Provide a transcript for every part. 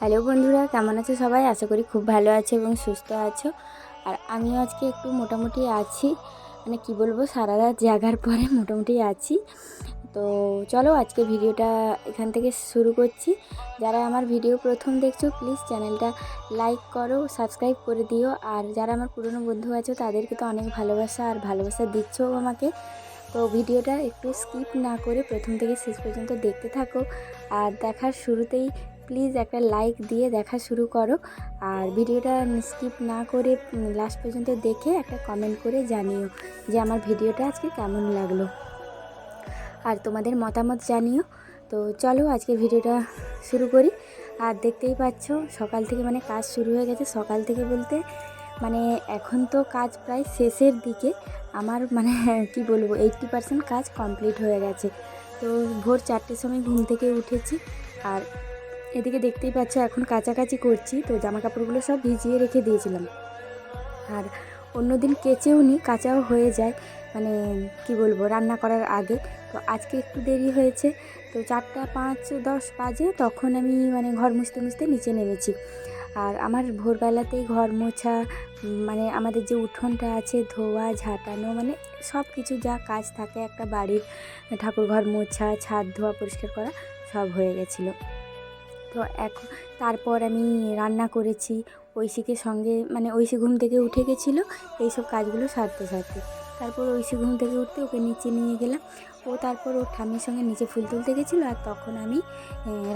Hello বন্ধুরা, কেমন আছো সবাই? আশা করি খুব ভালো আছো এবং সুস্থ আছো। আর আমিও আজকে একটু মোটামুটি আছি, মানে কি বলবো, সারা রাত জাগার পরে মোটামুটি আছি। তো চলো আজকে ভিডিওটা এখান থেকে শুরু করছি। যারা আমার ভিডিও প্রথম দেখছো প্লিজ চ্যানেলটা লাইক করো, সাবস্ক্রাইব করে দিও। আর যারা আমার পুরনো বন্ধু আছো তাদেরকে তো অনেক ভালোবাসা আর ভালোবাসা দিচ্ছো আমাকে। তো ভিডিওটা একটু স্কিপ না করে প্রথম থেকে শেষ পর্যন্ত দেখতে থাকো। আর দেখার শুরুতেই প্লিজ একটা লাইক দিয়ে দেখা শুরু করো। আর ভিডিওটা স্কিপ না করে লাস্ট পর্যন্ত দেখে একটা কমেন্ট করে জানিও যে আমার ভিডিওটা আজকে কেমন লাগলো, আর তোমাদের মতামত জানিও। তো চলো আজকের ভিডিওটা শুরু করি। আর দেখতেই পাচ্ছ সকাল থেকে মানে কাজ শুরু হয়ে গেছে। সকাল থেকে বলতে মানে এখন তো কাজ প্রায় শেষের দিকে। আমার মানে কি বলবো, 80% কাজ কমপ্লিট হয়ে গেছে। তো ভোর 4টের সময় ঘুম থেকে উঠেছি। আর এদিকে দেখতেই পাচ্ছ এখন কাচাকাচি করছি। তো জামা কাপড়গুলো সব ভিজিয়ে রেখে দিয়েছিলাম। আর অন্যদিন কেচেও নি, কাচাও হয়ে যায়, মানে কি বলবো, রান্না করার আগে। তো আজকে একটু দেরি হয়েছে। তো 4টা 5-10 বাজে তখন আমি মানে ঘর মুছতে মুছতে নিচে নেমেছি। আর আমার ভোরবেলাতেই ঘর মোছা, মানে আমাদের যে উঠোনটা আছে ধোয়া ঝাঁটানো, মানে সব কিছু যা কাজ থাকে একটা বাড়ির, ঠাকুর ঘর মোছা, ছাদ ধোয়া পরিষ্কার করা, সব হয়ে গেছিলো। তো এখন তারপর আমি রান্না করেছি ঐশীকে সঙ্গে, মানে ঐশী ঘুম থেকে উঠে গেছিলো এইসব কাজগুলো সারতে সারতে। তারপর ঐশী ঘুম থেকে উঠতে ওকে নিচে নিয়ে গেলাম। ও তারপর ওর ঠাম্মির সঙ্গে নিচে ফুল তুলতে গেছিলো। আর তখন আমি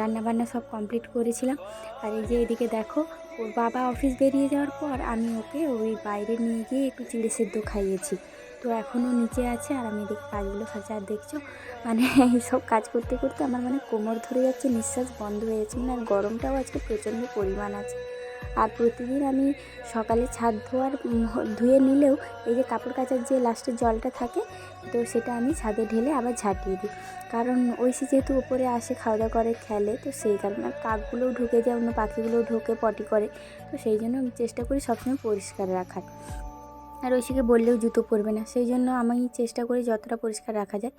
রান্নাবান্না সব কমপ্লিট করেছিলাম। আর এই যে এদিকে দেখো, ওর বাবা অফিস বেরিয়ে যাওয়ার পর আমি ওকে ওই বাইরে নিয়ে গিয়ে একটু চিড়ে সেদ্ধ খাইয়েছি। তো এখনও নিচে আছে আর আমি এদিকে কাজগুলো সারছি। আর দেখছো মানে এইসব কাজ করতে করতে আমার মানে কোমর ধরে যাচ্ছে, নিঃশ্বাস বন্ধ হয়ে যাচ্ছে। মানে আর গরমটাও আজকে প্রচণ্ড পরিমাণ আছে। আর প্রতিদিন আমি সকালে ছাদ ধুয়ে নিলেও এই যে কাপড় কাচার যে লাস্টের জলটা থাকে, তো সেটা আমি ছাদে ঢেলে আবার ঝাঁটিয়ে দিই। কারণ ঐশী যেহেতু উপরে আসে, খাওয়া দাওয়া করে, খেলে, তো সেই কারণে আর কাকগুলোও ঢুকে যায়, অন্য পাখিগুলোও ঢোকে পটি করে। তো সেই জন্য আমি চেষ্টা করি সবসময় পরিষ্কার রাখার। আর ঐশীকে বললেও জুতো পরবে না, সেই জন্য আমি চেষ্টা করি যতটা পরিষ্কার রাখা যায়।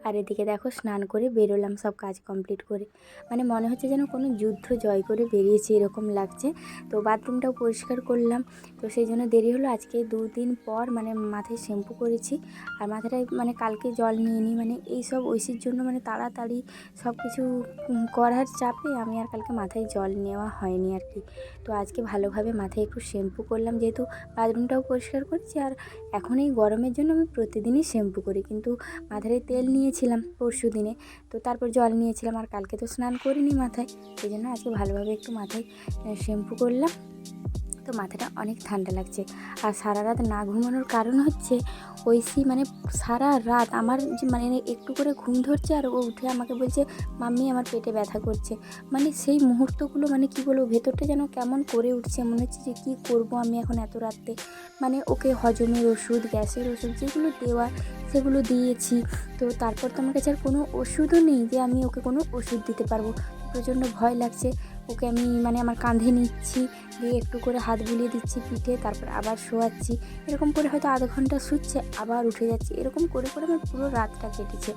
আর এদিকে দেখো স্নান করে বেরোলাম সব কাজ কমপ্লিট করে। মানে মনে হচ্ছে যেন কোনো যুদ্ধ জয় করে বেরিয়েছি এরকম লাগছে। তো বাথরুমটাও পরিষ্কার করলাম। তো সেই জন্য দেরি হলো। আজকে 2 দিন পর মানে মাথায় শ্যাম্পু করেছি। আর মাথাটায় মানে কালকে জল নিয়ে নিই, মানে এই সব ঐশীর জন্য মানে তাড়াতাড়ি সব কিছু করার চাপে আমি আর কালকে মাথায় জল নেওয়া হয়নি আর কি। তো আজকে ভালোভাবে মাথায় একটু শ্যাম্পু করলাম, যেহেতু বাথরুমটাও পরিষ্কার করছি। আর এখন এই গরমের জন্য আমি প্রতিদিনই শ্যাম্পু করি, কিন্তু মাথায় তেল নিয়েছিলাম পরশু দিনে, তো তারপর জল নিয়েছিলাম। আর কালকে তো স্নান করিনি মাথায়, সেই জন্য আজকে ভালোভাবে একটু মাথায় শ্যাম্পু করলাম। তো মাথাটা অনেক ঠান্ডা লাগছে। আর সারা রাত না ঘুমানোর কারণ হচ্ছে ঐশী মানে সারা রাত আমার মানে একটু করে ঘুম ধরছে আর ও উঠে আমাকে বলছে, মাম্মি আমার পেটে ব্যথা করছে। মানে সেই মুহূর্তগুলো মানে কি বলবো, ভেতরটা যেন কেমন করে উঠছে, মনে হচ্ছে যে কী করব আমি এখন এত রাতে। মানে ওকে হজমের ওষুধ, গ্যাসের ওষুধ যেগুলো দেওয়া সেগুলো দিয়েছি। তো তারপর তো আমার কাছে আর কোনো ওষুধও নেই যে আমি ওকে কোনো ওষুধ দিতে পারবো। প্রচণ্ড ভয় লাগছে। ওকে আমি মানে আমার কাঁধে নিচ্ছি, দিয়ে একটু করে হাত বুলিয়ে দিচ্ছি পিঠে, তারপর আবার শোয়াচ্ছি। এরকম করে হয়তো আধ ঘন্টা শুচ্ছে, আবার উঠে যাচ্ছে, এরকম করে করে আমার পুরো রাতটা কেটেছে।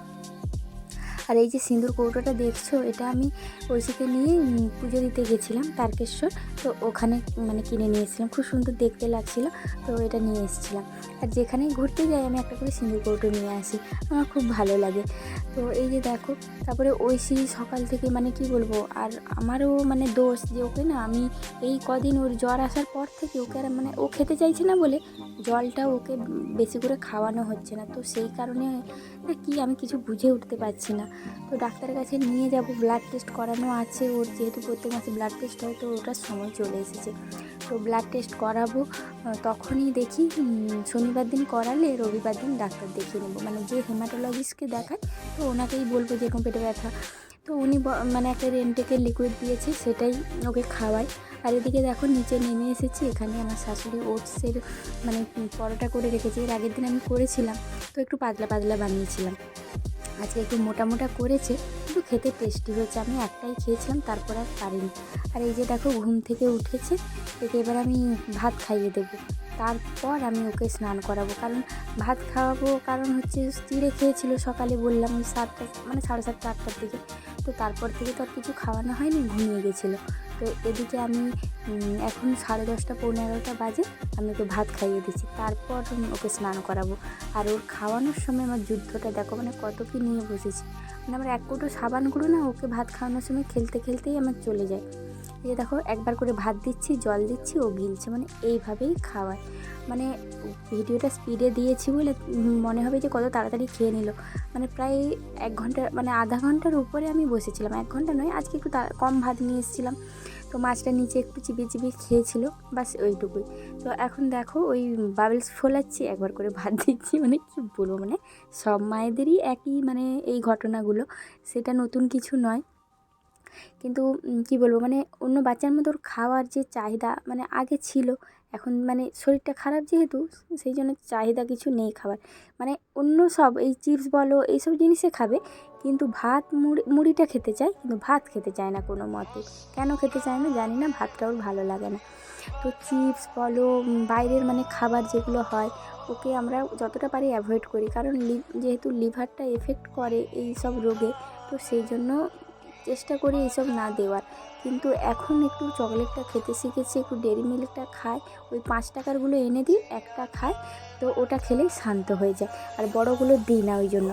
আর এই যে সিঁদুর কৌটোটা দেখছো, এটা আমি ঐশীকে নিয়ে পুজো দিতে গেছিলাম তারকেশ্বর। তো ওখানে মানে কিনে নিয়ে এসেছিলাম, খুব সুন্দর দেখতে লাগছিল, তো এটা নিয়ে এসেছিলাম। আর যেখানেই ঘুরতে যাই আমি একটা করে সিঁদুর কৌটো নিয়ে আসি, আমার খুব ভালো লাগে। তো এই যে দেখো, তারপরে ঐশী সকাল থেকে মানে কি বলবো, আর আমারও মানে দোষ যে ওকে না আমি এই কদিন ওর জ্বর আসার পর থেকে ওকে আর মানে ও খেতে চাইছে না বলে জলটা ওকে বেশি করে খাওয়ানো হচ্ছে না। তো সেই কারণে না কি আমি কিছু বুঝে উঠতে পারছি না। তো ডাক্তারের কাছে নিয়ে যাব, ব্লাড টেস্ট করানো আছে ওর, যেহেতু প্রত্যেক মাসে ব্লাড টেস্ট হয়, তো ওটার সময় চলে এসেছে। তো ব্লাড টেস্ট করাবো, তখনই দেখি শনিবার দিন করালে রবিবার দিন ডাক্তার দেখিয়ে নেবো, মানে যে হেমাটোলজিস্টকে দেখায়, তো ওনাকেই বলবো যে এরকম পেটে ব্যথা। তো উনি মানে একটা রেন্টেকের লিকুইড দিয়েছে, সেটাই ওকে খাওয়াই। আর এদিকে দেখো নিচে নেমে এসেছি, এখানে আমার শাশুড়ি ওটসের মানে পরোটা করে রেখেছি, এর আগের দিন আমি করেছিলাম, তো একটু পাতলা পাতলা বানিয়েছিলাম। আজকে একটু মোটা মোটা করেছে, কিন্তু খেতে টেস্টি হয়েছে। আমি একটাই খেয়েছিলাম, তারপর আর পারিনি। আর এই যে দেখো ঘুম থেকে উঠেছে, একে এবার আমি ভাত খাইয়ে দেবো, তারপর আমি ওকে স্নান করাবো। কারণ ভাত খাওয়াবো, কারণ হচ্ছে চিড়ে খেয়েছিল সকালে, বললাম ওই 7টা মানে 7:30 8টার দিকে। তো তো তারপর থেকে তো আর কিছু খাওয়ানো হয়নি, ঘুমিয়ে গেছিলো। তো এদিকে আমি এখন 10:30 পৌনে 11টা বাজে, আমি ওকে ভাত খাইয়ে দিচ্ছি, তারপর ওকে স্নান করাবো। আর ওর খাওয়ানোর সময় আমার যুদ্ধটা দেখো, মানে কত কি নিয়ে বসেছি। মানে আমার এক কৌটো সাবানগুলো না ওকে ভাত খাওয়ানোর সময় খেলতে খেলতেই আমার চলে যায়। এই দেখো একবার করে ভাত দিচ্ছি, জল দিচ্ছি, ও গিলছে, মানে এইভাবেই খাওয়ায়। মানে ভিডিওটা স্পিডে দিয়েছি বলে মনে হবে যে কত তাড়াতাড়ি খেয়ে নিল। মানে প্রায় 1 ঘন্টা, মানে আধা ঘন্টার উপরে আমি বসেছিলাম, 1 ঘন্টা নয়, আজকে একটু কম ভাত নিয়ে এসেছিলাম। তো মাছটা নিচে একটু চিবিয়ে চিবিয়ে খেয়েছিল, বাস ওইটুকুই। তো এখন দেখো ওই বাবলস ফোলাচ্ছি, একবার করে ভাত দিচ্ছি, মানে কী বলবো, মানে সব মায়েদেরই একই মানে এই ঘটনাগুলো, সেটা নতুন কিছু নয়। কিন্তু কি বলবো, মানে অন্য বাচ্চার মতো ওর খাওয়ার যে চাহিদা মানে আগে ছিল, এখন মানে শরীরটা খারাপ যেহেতু, সেই জন্য চাহিদা কিছু নেই খাবার। মানে অন্য সব এই চিপস বলো এইসব জিনিসে খাবে, কিন্তু ভাত মুড়িটা খেতে চায়, কিন্তু ভাত খেতে চায় না কোনো মতে। কেন খেতে চায় না জানি না, ভাতটা ওর ভালো লাগে না। তো চিপস বলো বাইরের মানে খাবার যেগুলো হয়, ওকে আমরা যতটা পারি অ্যাভয়েড করি, কারণ যেহেতু লিভারটা এফেক্ট করে এই সব রোগে, তো সেই জন্য চেষ্টা করি এইসব না দেওয়ার। কিন্তু এখন একটু চকলেটটা খেতে শিখেছে, একটু ডেয়ারি মিল্কটা খায়, ওই 5 টাকারগুলো এনে দিই, একটা খায়, তো ওটা খেলেই শান্ত হয়ে যায়, আর বড়গুলো দিই না ওই জন্য।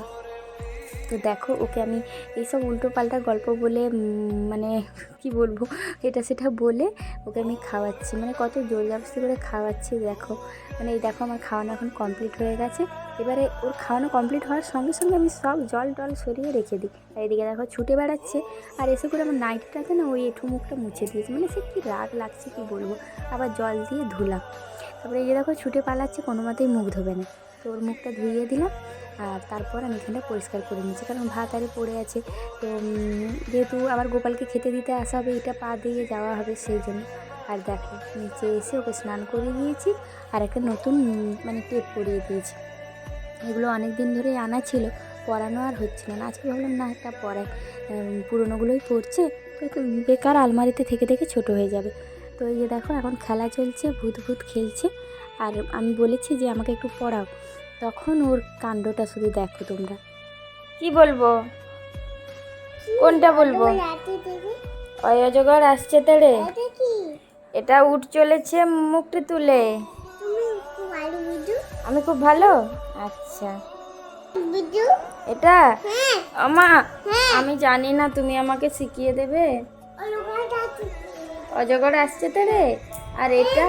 তো দেখো ওকে আমি এইসব উল্টোপাল্টা গল্প বলে মানে কি বলবো, এটা সেটা বলে ওকে আমি খাওয়াচ্ছি, মানে কত জোর জবরদস্তি করে খাওয়াচ্ছি দেখো। মানে এই দেখো আমার খাওয়ানো এখন কমপ্লিট হয়ে গেছে। এবারে ওর খাওয়ানো কমপ্লিট হওয়ার সঙ্গে সঙ্গে আমি সব জল টল সরিয়ে রেখে দিই। আর এদিকে দেখো ছুটে বেড়াচ্ছে, আর এসে করে আমার নাইটিটাতে না ওই এঁঠো মুখটা মুছে দিয়েছে, মানে সে কী রাগ লাগছে কি বলবো। আবার জল দিয়ে ধুলাম, তারপরে এই যে দেখো ছুটে পালাচ্ছে, কোনো মতেই মুখ ধোবে না। তো ওর মুখটা ধুইয়ে দিলাম, আর তারপর আমি এখানটা পরিষ্কার করে নিচ্ছি, কারণ ভাত আরে পড়ে আছে। তো যেহেতু আবার গোপালকে খেতে দিতে আসা হবে, এটা পা দিয়ে যাওয়া হবে, সেই জন্য। আর দেখো নিচে এসে ওকে স্নান করিয়ে দিয়েছি, আর একটা নতুন মানে টেপ পরিয়ে দিয়েছি। এগুলো অনেক দিন ধরেই আনা ছিল, পরানো আর হচ্ছিল না, আজকে ভাবলাম না একটা পরাই, পুরোনোগুলোই পড়ছে, তো বেকার আলমারিতে থেকে থেকে ছোট হয়ে যাবে। তো এই যে দেখো এখন খেলা চলছে, ভূত ভূত খেলছে, আর আমি বলেছি যে আমাকে একটু পড়াও, তখন ওর কাণ্ডটা শুধু দেখো তোমরা। কি বলবো, কোনটা বলবো? ওই অজগর আসছে তেড়ে, এটা উঠ চলেছে মুখটি তুলে। আমি খুব ভালো, আচ্ছা এটা আমা আমি জানি না, তুমি আমাকে শিখিয়ে দেবে। অজগর আসছে তেড়ে, আর এটা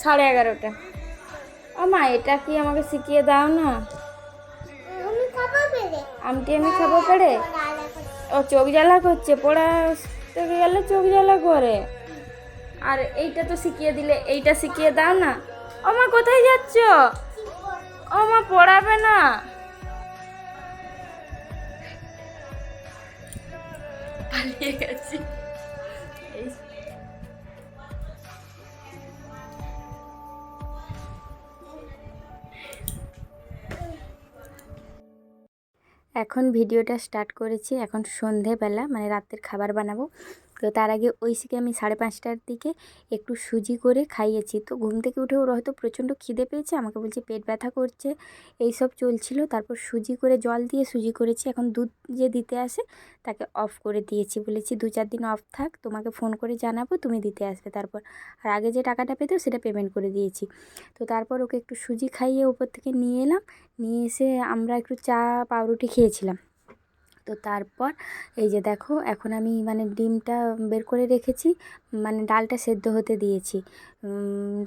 11:30। আমা এটা কি আমাকে শিখিয়ে দাও না, আমটি আমি খাবো পেড়ে। ও চোখ জ্বালা করছে, পড়াতে গেলে চোখ জ্বালা করে। আর এইটা তো শিখিয়ে দিলে, এইটা শিখিয়ে দাও না। আমা কোথায় যাচ্ছ? আমা পড়াবে না। পালিয়ে গেছি। এখন ভিডিওটা স্টার্ট করেছি, এখন সন্ধেবেলা মানে রাতের খাবার বানাবো। তো তার আগে ঐশীকে আমি 5:30টার দিকে একটু সুজি করে খাইয়েছি। তো ঘুম থেকে উঠে ওর হয়তো প্রচণ্ড খিদে পেয়েছে, আমাকে বলছে পেট ব্যথা করছে, এই সব চলছিল। তারপর সুজি করে জল দিয়ে সুজি করেছি, এখন দুধ যে দিতে আসে তাকে অফ করে দিয়েছি, বলেছি 2-4 দিন অফ থাক, তোমাকে ফোন করে জানাবো, তুমি দিতে আসবে তারপর। আর আগে যে টাকাটা পেতো সেটা পেমেন্ট করে দিয়েছি। তো তারপর ওকে একটু সুজি খাইয়ে উপর থেকে নিয়ে এলাম, নিয়ে এসে আমরা একটু চা পাউরুটি খেয়েছিলাম। তো তারপর এই যে দেখো এখন আমি মানে ডিমটা বের করে রেখেছি, মানে ডালটা সেদ্ধ হতে দিয়েছি।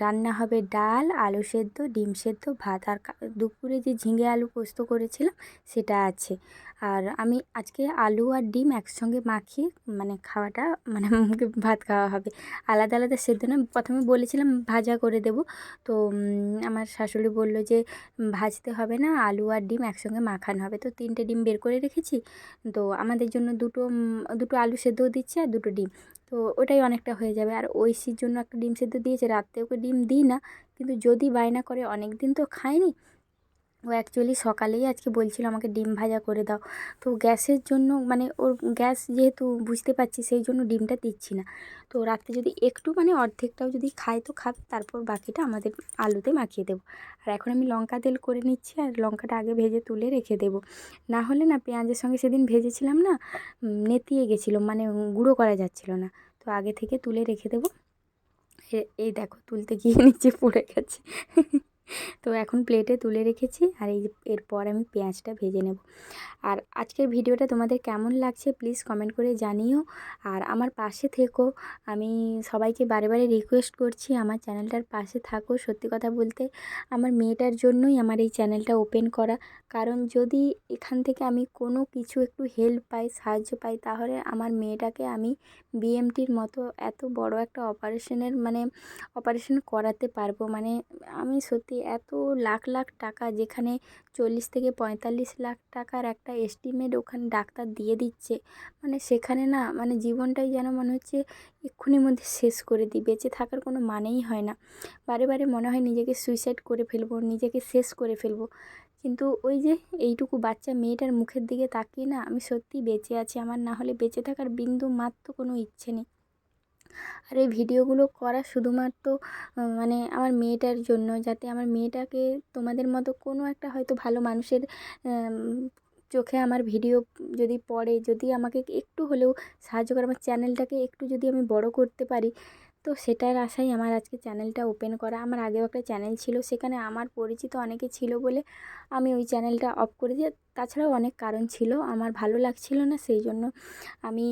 রান্না হবে ডাল, আলু সেদ্ধ, ডিম সেদ্ধ, ভাত, আর দুপুরে যে ঝিঙে আলু পোস্ত করেছিলাম সেটা আছে। আর আমি আজকে আলু আর ডিম একসঙ্গে মাখিয়ে মানে খাওয়াটা মানে ভাত খাওয়া হবে, আলাদা আলাদা সেদ্ধ না। প্রথমে বলেছিলাম ভাজা করে দেব, তো আমার শাশুড়ি বলল যে ভাজতে হবে না, আলু আর ডিম একসঙ্গে মাখানো হবে। তো 3টে ডিম বের করে রেখেছি, তো আমাদের জন্য দুটো আলু সেদ্ধও দিচ্ছি আর 2টো ডিম, তো ওটাই অনেকটা হয়ে যাবে। আর ঐশীর জন্য একটা ডিম সেদ্ধ দিয়েছে, রাত্রে ওকে ডিম দিই না, কিন্তু যদি বায়না করে, অনেক দিন তো খায়নি, ও অ্যাকচুয়ালি সকালেই আজকে বলছিল আমাকে ডিম ভাজা করে দাও, তো গ্যাসের জন্য মানে ওর গ্যাস যেহেতু বুঝতে পারছি সেই জন্য ডিমটা দিচ্ছি না। তো রাত্রে যদি একটু মানে অর্ধেকটাও যদি খায় তো খাবে, তারপর বাকিটা আমাদের আলুতে মাখিয়ে দেবো। আর এখন আমি লঙ্কা তেল করে নিচ্ছি, আর লঙ্কাটা আগে ভেজে তুলে রেখে দেবো। না হলে না পেঁয়াজের সঙ্গে সেদিন ভেজেছিলাম না, নেতিয়ে গেছিলো, মানে গুঁড়ো করা যাচ্ছিলো না। তো আগে থেকে তুলে রেখে দেবো। এই দেখো তুলতে গিয়ে নিচে পড়ে গেছে। তো এখন প্লেটে তুলে রেখেছি, আর এই যে এরপর আমি পেঁয়াজটা ভেজে নেব। আর আজকের ভিডিওটা তোমাদের কেমন লাগছে প্লিজ কমেন্ট করে জানিও, আর আমার পাশে থেকো। আমি সবাইকে বারে বারে রিকোয়েস্ট করছি আমার চ্যানেলটার পাশে থাকো। সত্যি কথা বলতে আমার মেয়েটার জন্যই আমার এই চ্যানেলটা ওপেন করা, কারণ যদি এখান থেকে আমি কোনো কিছু একটু হেল্প পাই, সাহায্য পাই, তাহলে আমার মেয়েটাকে আমি বিএমটির মতো এত বড় একটা অপারেশন করাতে পারবো। মানে আমি সত্যি এত লাখ লাখ টাকা, যেখানে 40 থেকে 45 লাখ টাকার একটা এস্টিমেট ওখানে ডাক্তার দিয়ে দিচ্ছে, মানে সেখানে না মানে জীবনটাই যেন মনে হচ্ছে এক্ষুনির মধ্যে শেষ করে দিই, বেঁচে থাকার কোনো মানেই হয় না। বারে বারে মনে হয় নিজেকে সুইসাইড করে ফেলবো, নিজেকে শেষ করে ফেলবো। কিন্তু ওই যে এইটুকু বাচ্চা মেয়েটার মুখের দিকে তাকিয়ে না আমি সত্যিই বেঁচে আছি, আমার না হলে বেঁচে থাকার বিন্দু মাত্র কোনো ইচ্ছে নেই। আর এই ভিডিওগুলো করা শুধুমাত্র মানে আমার মেয়েটার জন্য, যাতে আমার মেয়েটাকে তোমাদের মতো কোনো একটা হয়তো ভালো মানুষের চোখে আমার ভিডিও যদি পড়ে, যদি আমাকে একটু হলেও সাহায্য করে, আমার চ্যানেলটাকে একটু যদি আমি বড় করতে পারি, তো সেটার আশাই আমার আজকে চ্যানেলটা ওপেন করা। আমার আগেও একটা চ্যানেল ছিল, সেখানে আমার পরিচিত অনেকে ছিল বলে আমি ওই চ্যানেলটা অফ করে দিই। তাছাড়াও অনেক কারণ ছিল, আমার ভালো লাগছিল না, সেই জন্য আমি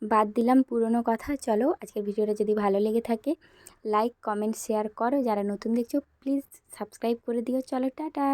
বাদ দিলাম পুরনো কথা। চলো আজকের ভিডিওটা যদি ভালো লেগে থাকে লাইক কমেন্ট শেয়ার করো, যারা নতুন দেখছো প্লিজ সাবস্ক্রাইব করে দিও। চলো টাটা।